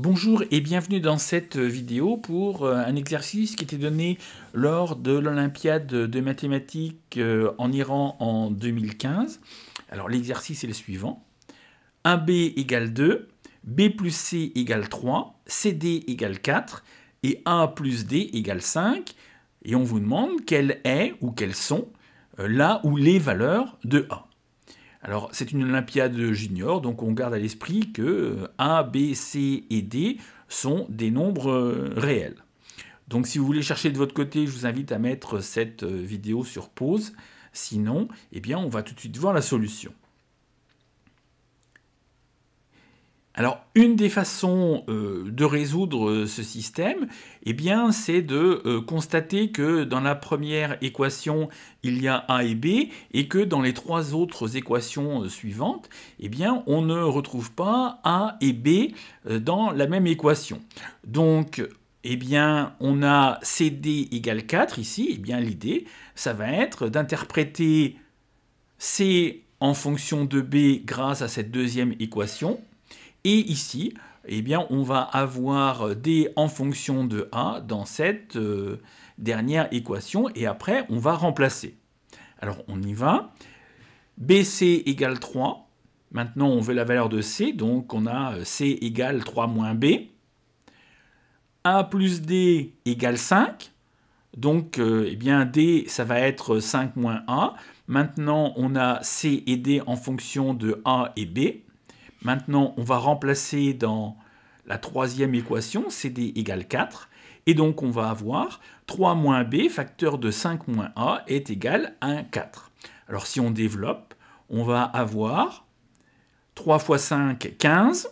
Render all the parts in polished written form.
Bonjour et bienvenue dans cette vidéo pour un exercice qui était donné lors de l'Olympiade de mathématiques en Iran en 2015. Alors l'exercice est le suivant. 1b égale 2, b plus c égale 3, cd égale 4 et a plus d égale 5. Et on vous demande quelle est ou quelles sont là ou les valeurs de a. Alors, c'est une Olympiade junior, donc on garde à l'esprit que A, B, C et D sont des nombres réels. Donc, si vous voulez chercher de votre côté, je vous invite à mettre cette vidéo sur pause. Sinon, eh bien, on va tout de suite voir la solution. Alors, une des façons de résoudre ce système, eh bien, c'est de constater que dans la première équation, il y a A et B, et que dans les trois autres équations suivantes, eh bien, on ne retrouve pas A et B dans la même équation. Donc, eh bien, on a CD égale 4 ici. Eh bien, l'idée, ça va être d'interpréter C en fonction de B grâce à cette deuxième équation. Et ici, eh bien, on va avoir D en fonction de A dans cette dernière équation. Et après, on va remplacer. Alors, on y va. BC égale 3. Maintenant, on veut la valeur de C. Donc, on a C égale 3 moins B. A plus D égale 5. Donc, eh bien, D, ça va être 5 moins A. Maintenant, on a C et D en fonction de A et B. Maintenant, on va remplacer dans la troisième équation, CD égale 4. Et donc, on va avoir 3 moins B, facteur de 5 moins A, est égal à 4. Alors, si on développe, on va avoir 3 fois 5, 15.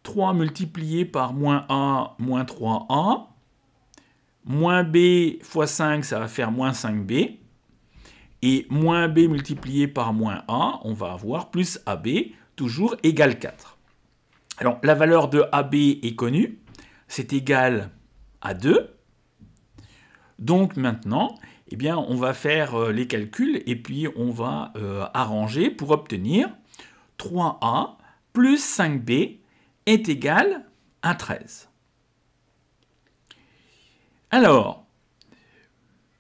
3 multiplié par moins A, moins 3A. Moins B fois 5, ça va faire moins 5B. Et moins B multiplié par moins A, on va avoir plus AB, toujours égal 4. Alors, la valeur de AB est connue, c'est égal à 2. Donc maintenant, eh bien, on va faire les calculs et puis on va arranger pour obtenir 3A plus 5B est égal à 13. Alors,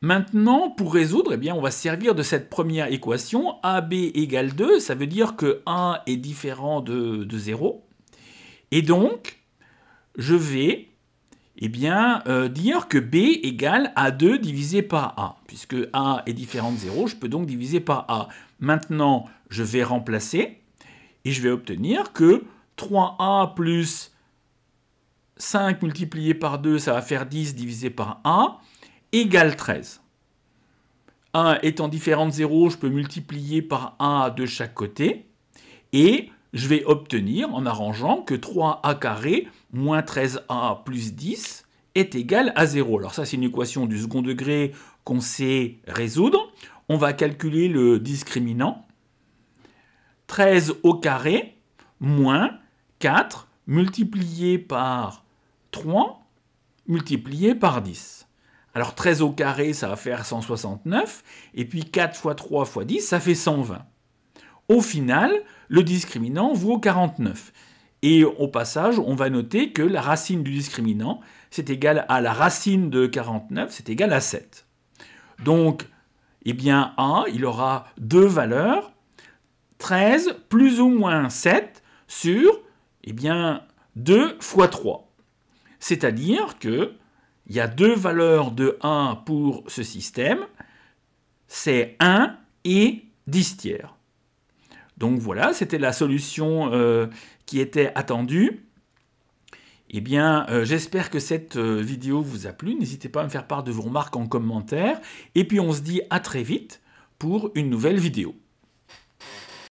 maintenant, pour résoudre, eh bien, on va se servir de cette première équation. AB égale 2, ça veut dire que A est différent de 0. Et donc, je vais dire que B égale A2 divisé par A. Puisque A est différent de 0, je peux donc diviser par A. Maintenant, je vais remplacer et je vais obtenir que 3A plus 5 multiplié par 2, ça va faire 10 divisé par A, égale 13. A étant différent de 0, je peux multiplier par A de chaque côté. Et je vais obtenir, en arrangeant, que 3A carré moins 13A plus 10 est égal à 0. Alors ça, c'est une équation du second degré qu'on sait résoudre. On va calculer le discriminant. 13 au carré moins 4 multiplié par 3 multiplié par 10. Alors 13 au carré, ça va faire 169, et puis 4 fois 3 fois 10, ça fait 120. Au final, le discriminant vaut 49. Et au passage, on va noter que la racine du discriminant, c'est égal à la racine de 49, c'est égal à 7. Donc, eh bien, A, il aura deux valeurs, 13 plus ou moins 7 sur, eh bien, 2 fois 3. C'est-à-dire que il y a deux valeurs de 1 pour ce système, c'est 1 et 10 tiers. Donc voilà, c'était la solution qui était attendue. Eh bien, j'espère que cette vidéo vous a plu. N'hésitez pas à me faire part de vos remarques en commentaire. Et puis on se dit à très vite pour une nouvelle vidéo.